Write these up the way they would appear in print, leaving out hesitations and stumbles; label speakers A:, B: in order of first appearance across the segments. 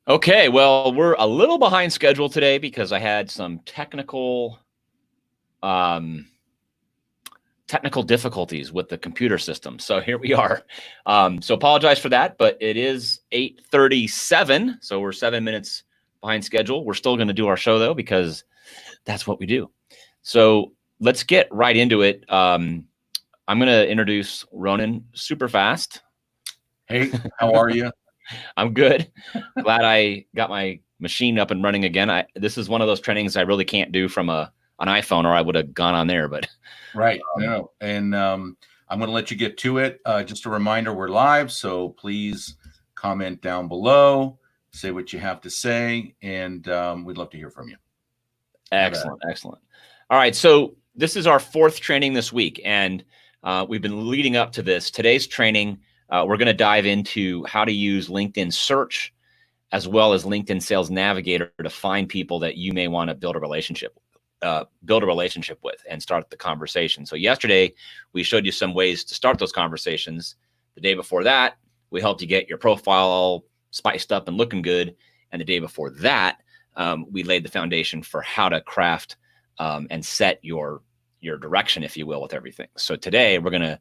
A: Okay, well, we're a little behind schedule today because I had some technical difficulties with the computer system. So here we are. So apologize for that, but it is 8:37, so we're 7 minutes behind schedule. We're still going to do our show though because that's what we do. So let's get right into it. I'm going to introduce Ronan super fast.
B: Hey, how are you?
A: I'm good. Glad I got my machine up and running again. This is one of those trainings I really can't do from an iPhone, or I would have gone on there. But
B: Right. No. And I'm going to let you get to it. Just a reminder, we're live, so please comment down below, say what you have to say, and we'd love to hear from you.
A: Excellent. All right. So this is our fourth training this week, and we've been leading up to this. Today's training, we're going to dive into how to use LinkedIn search as well as LinkedIn Sales Navigator to find people that you may want to build a relationship with and start the conversation. So yesterday, we showed you some ways to start those conversations. The day before that, we helped you get your profile all spiced up and looking good. And the day before that, we laid the foundation for how to craft and set your direction, if you will, with everything. So today, we're going to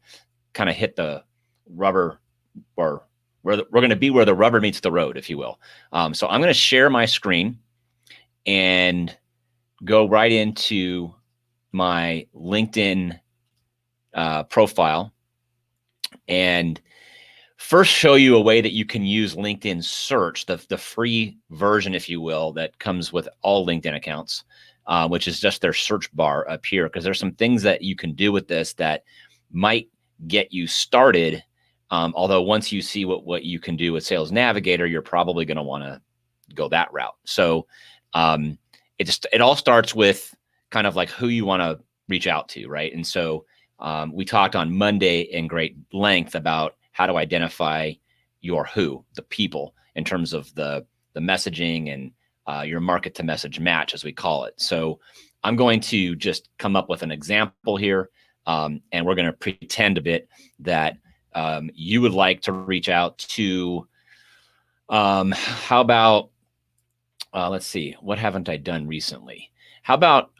A: kind of hit the rubber, or we're going to be where the rubber meets the road, if you will. So I'm going to share my screen and go right into my LinkedIn profile and first show you a way that you can use LinkedIn search, the free version, if you will, that comes with all LinkedIn accounts, which is just their search bar up here, because there's some things that you can do with this that might get you started. Although once you see what you can do with Sales Navigator, you're probably going to want to go that route. So it all starts with kind of like who you want to reach out to, right? And so we talked on Monday in great length about how to identify your who, the people, in terms of the messaging and your market to message match, as we call it. So I'm going to just come up with an example here, and we're going to pretend a bit that you would like to reach out to, how about, let's see, what haven't I done recently? How about,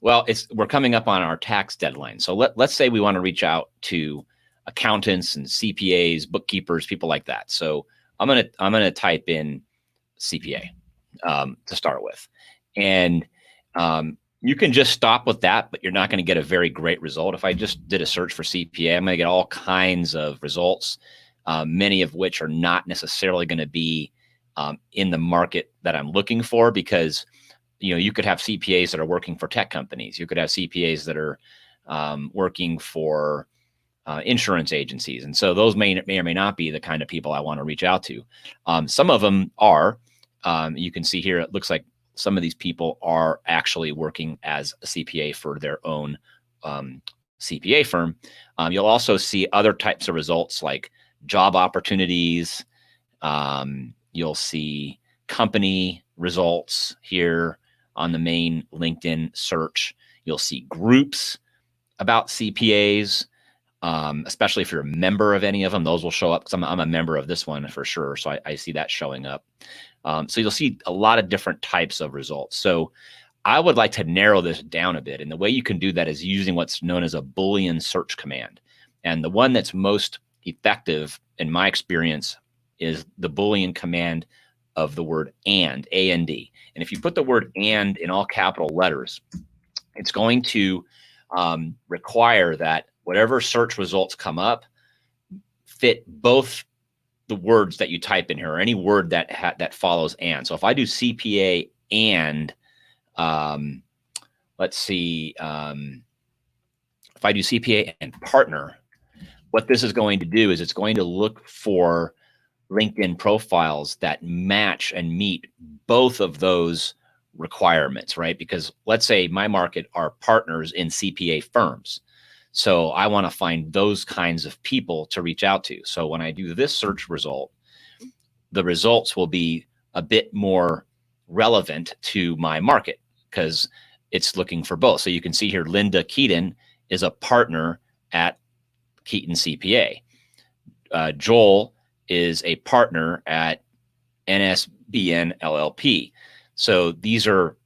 A: well, we're coming up on our tax deadline. So let's say we want to reach out to accountants and CPAs, bookkeepers, people like that. So I'm gonna type in CPA to start with, and you can just stop with that, but you're not going to get a very great result. If I just did a search for CPA, I'm going to get all kinds of results, many of which are not necessarily going to be in the market that I'm looking for, because you could have CPAs that are working for tech companies. You could have CPAs that are working for insurance agencies. And so those may or may not be the kind of people I want to reach out to. Some of them are. You can see here, it looks like some of these people are actually working as a CPA for their own CPA firm. You'll also see other types of results like job opportunities. You'll see company results here on the main LinkedIn search. You'll see groups about CPAs, especially if you're a member of any of them. Those will show up, because I'm a member of this one for sure. So I see that showing up. So you'll see a lot of different types of results. So I would like to narrow this down a bit. And the way you can do that is using what's known as a Boolean search command. And the one that's most effective, in my experience, is the Boolean command of the word and, A-N-D. And if you put the word and in all capital letters, it's going to require that whatever search results come up fit both the words that you type in here, or any word that follows and. So if I do CPA and, let's see, if I do CPA and partner, what this is going to do is it's going to look for LinkedIn profiles that match and meet both of those requirements, right? Because let's say my market are partners in CPA firms. So I want to find those kinds of people to reach out to. So when I do this search result, the results will be a bit more relevant to my market because it's looking for both. So you can see here, Linda Keaton is a partner at Keaton CPA. Joel is a partner at NSBN LLP. So these are,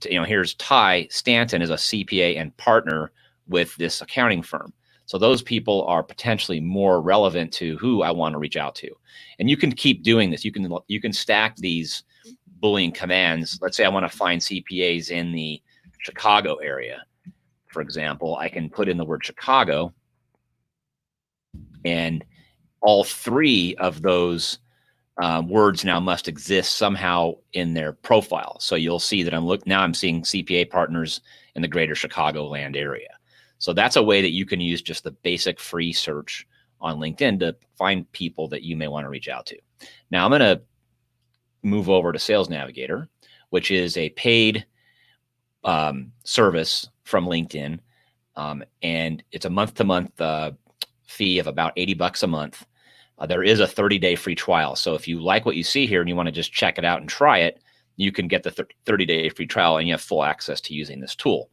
A: here's Ty Stanton is a CPA and partner with this accounting firm. So those people are potentially more relevant to who I want to reach out to. And you can keep doing this. You can stack these Boolean commands. Let's say I want to find CPAs in the Chicago area. For example, I can put in the word Chicago, and all three of those words now must exist somehow in their profile. So you'll see that I'm seeing CPA partners in the greater Chicagoland area. So that's a way that you can use just the basic free search on LinkedIn to find people that you may want to reach out to. Now I'm going to move over to Sales Navigator, which is a paid service from LinkedIn. And it's a month-to-month fee of about $80 a month. There is a 30-day free trial. So if you like what you see here and you want to just check it out and try it, you can get the 30-day free trial and you have full access to using this tool.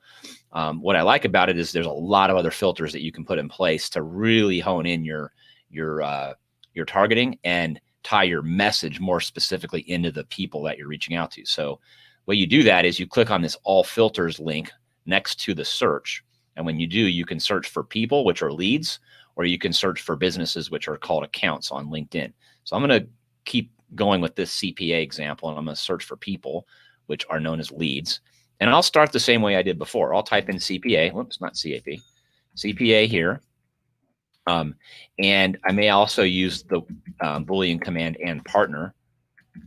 A: What I like about it is there's a lot of other filters that you can put in place to really hone in your targeting and tie your message more specifically into the people that you're reaching out to. So the way you do that is you click on this all filters link next to the search. And when you do, you can search for people, which are leads, or you can search for businesses, which are called accounts on LinkedIn. So I'm going to keep going with this CPA example, and I'm going to search for people, which are known as leads. And I'll start the same way I did before. I'll type in CPA. Whoops, not CAP. CPA here. And I may also use the Boolean command and partner,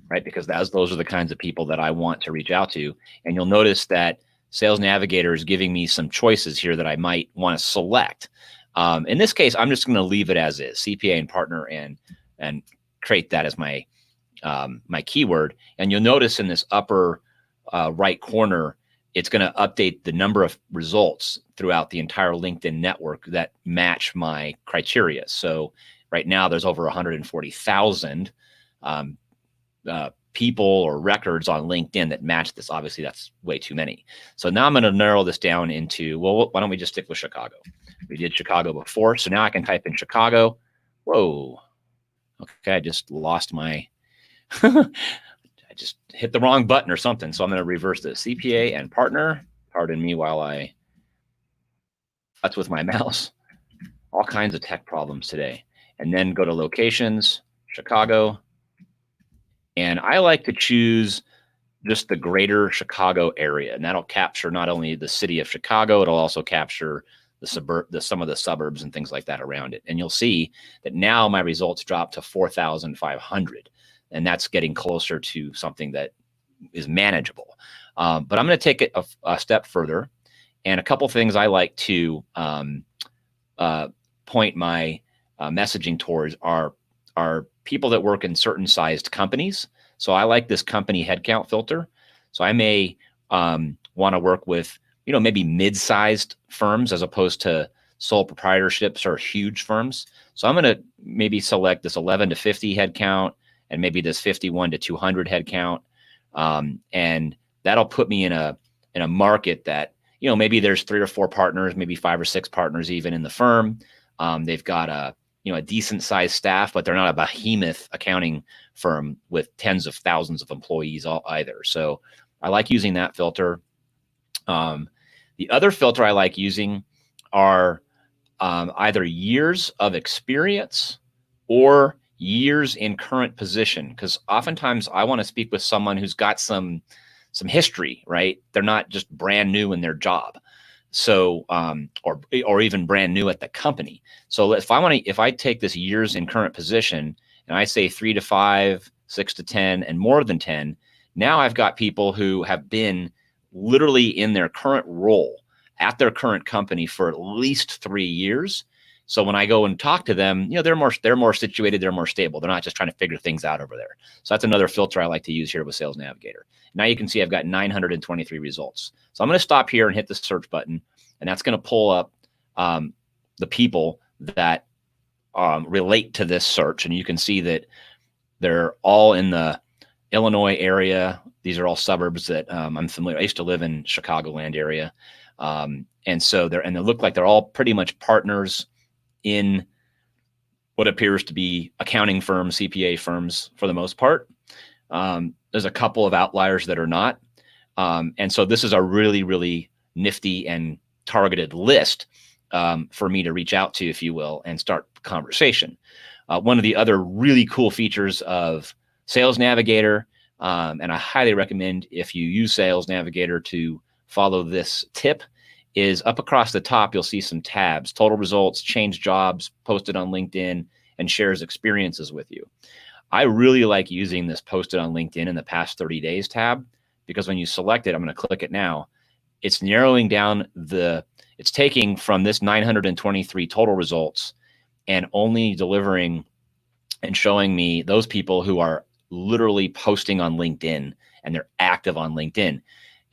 A: right? Because those are the kinds of people that I want to reach out to. And you'll notice that Sales Navigator is giving me some choices here that I might want to select. In this case, I'm just going to leave it as is, CPA and partner, and create that as my my keyword. And you'll notice in this upper right corner, it's going to update the number of results throughout the entire LinkedIn network that match my criteria. So right now there's over 140,000 people or records on LinkedIn that match this. Obviously, that's way too many. So now I'm going to narrow this down into, well, why don't we just stick with Chicago? We did Chicago before. So now I can type in Chicago. Whoa. Okay, I just lost my, I just hit the wrong button or something. So I'm going to reverse this. CPA and partner. Pardon me while I futz with my mouse. All kinds of tech problems today. And then go to locations, Chicago. And I like to choose just the greater Chicago area. And that'll capture not only the city of Chicago, it'll also capture some of the suburbs and things like that around it. And you'll see that now my results drop to 4,500. And that's getting closer to something that is manageable. But I'm going to take it a step further. And a couple things I like to point my messaging towards are people that work in certain sized companies. So I like this company headcount filter. So I may want to work with, maybe mid-sized firms as opposed to sole proprietorships or huge firms. So I'm going to maybe select this 11 to 50 headcount and maybe this 51 to 200 headcount. And that'll put me in a market that, maybe there's 3 or 4 partners, maybe 5 or 6 partners even in the firm. They've got a decent sized staff, but they're not a behemoth accounting firm with tens of thousands of employees either. So I like using that filter. The other filter I like using are either years of experience or years in current position, because oftentimes I want to speak with someone who's got some history, right? They're not just brand new in their job. So, or even brand new at the company. So if I take this years in current position and I say 3 to 5, 6 to 10, and more than 10, now I've got people who have been literally in their current role at their current company for at least 3 years. So when I go and talk to them, they're more situated, they're more stable. They're not just trying to figure things out over there. So that's another filter I like to use here with Sales Navigator. Now you can see I've got 923 results. So I'm going to stop here and hit the search button, and that's going to pull up the people that relate to this search. And you can see that they're all in the Illinois area. These are all suburbs that I'm familiar. I used to live in Chicagoland area. And so they look like they're all pretty much partners in what appears to be accounting firms, CPA firms for the most part. There's a couple of outliers that are not. And so this is a really, really nifty and targeted list for me to reach out to, if you will, and start the conversation. One of the other really cool features of Sales Navigator, and I highly recommend if you use Sales Navigator to follow this tip, is up across the top, you'll see some tabs: total results, change jobs, posted on LinkedIn, and shares experiences with you. I really like using this posted on LinkedIn in the past 30 days tab, because when you select it, I'm going to click it now. It's narrowing down it's taking from this 923 total results and only delivering and showing me those people who are literally posting on LinkedIn and they're active on LinkedIn.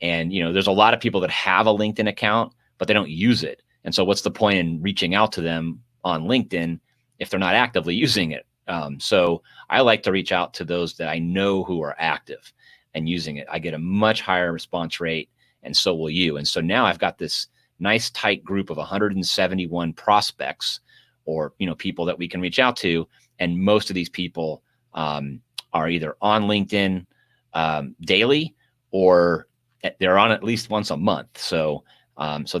A: And, there's a lot of people that have a LinkedIn account, but they don't use it. And so what's the point in reaching out to them on LinkedIn if they're not actively using it? So I like to reach out to those that I know who are active and using it. I get a much higher response rate, and so will you. And so now I've got this nice tight group of 171 prospects, or people that we can reach out to. And most of these people are either on LinkedIn daily, or they're on at least once a month. So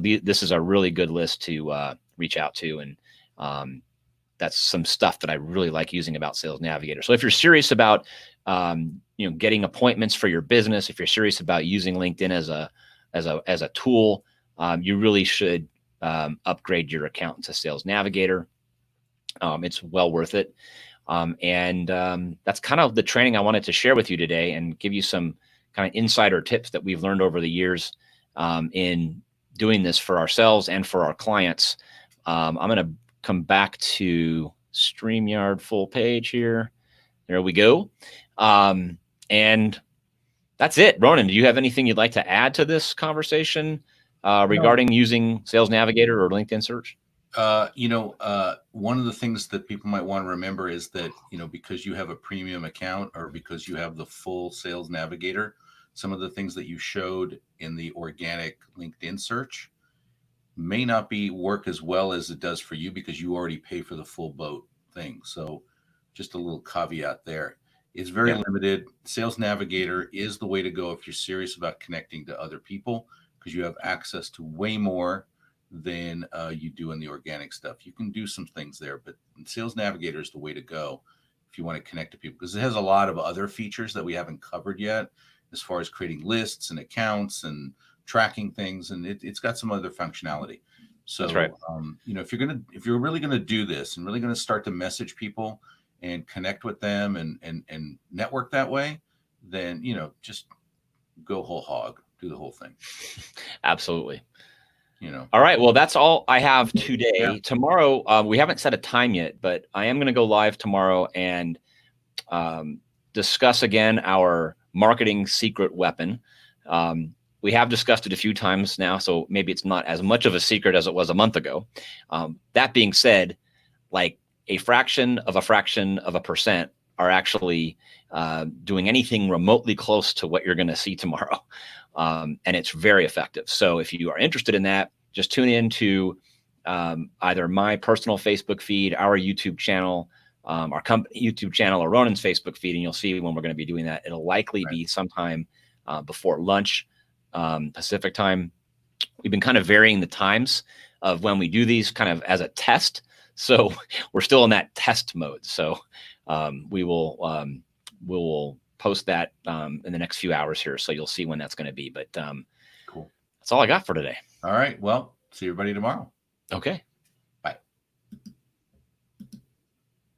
A: this is a really good list to reach out to, and that's some stuff that I really like using about Sales Navigator. So if you're serious about getting appointments for your business, if you're serious about using LinkedIn as a tool, you really should upgrade your account to Sales Navigator. It's well worth it. And that's kind of the training I wanted to share with you today, and give you some kind of insider tips that we've learned over the years in doing this for ourselves and for our clients. I'm going to come back to StreamYard full page here. There we go. And that's it. Ronan, do you have anything you'd like to add to this conversation regarding using Sales Navigator or LinkedIn search?
B: One of the things that people might want to remember is that, because you have a premium account, or because you have the full Sales Navigator, some of the things that you showed in the organic LinkedIn search may not work as well as it does for you, because you already pay for the full boat thing. So just a little caveat there. It's very limited. Sales Navigator is the way to go if you're serious about connecting to other people, because you have access to way more than you do in the organic stuff. You can do some things there, but Sales Navigator is the way to go if you want to connect to people, because it has a lot of other features that we haven't covered yet, as far as creating lists and accounts and tracking things, and it's got some other functionality. So,
A: that's right.
B: If you're really gonna do this and really gonna start to message people and connect with them and network that way, then just go whole hog, do the whole thing.
A: Absolutely. All right. Well, that's all I have today.
B: Yeah.
A: Tomorrow, we haven't set a time yet, but I am going to go live tomorrow and discuss again our marketing secret weapon. We have discussed it a few times now, so maybe it's not as much of a secret as it was a month ago. That being said, like a fraction of a percent are actually doing anything remotely close to what you're going to see tomorrow. And it's very effective. So if you are interested in that, just tune in to either my personal Facebook feed, our YouTube channel, our company YouTube channel, or Ronan's Facebook feed, and you'll see when we're going to be doing that. It'll likely be sometime before lunch, Pacific time. We've been kind of varying the times of when we do these, kind of as a test. So we're still in that test mode. So we will post that in the next few hours here, so you'll see when that's going to be. But
B: cool.
A: That's all I got for today.
B: All right. Well, see everybody tomorrow.
A: Okay.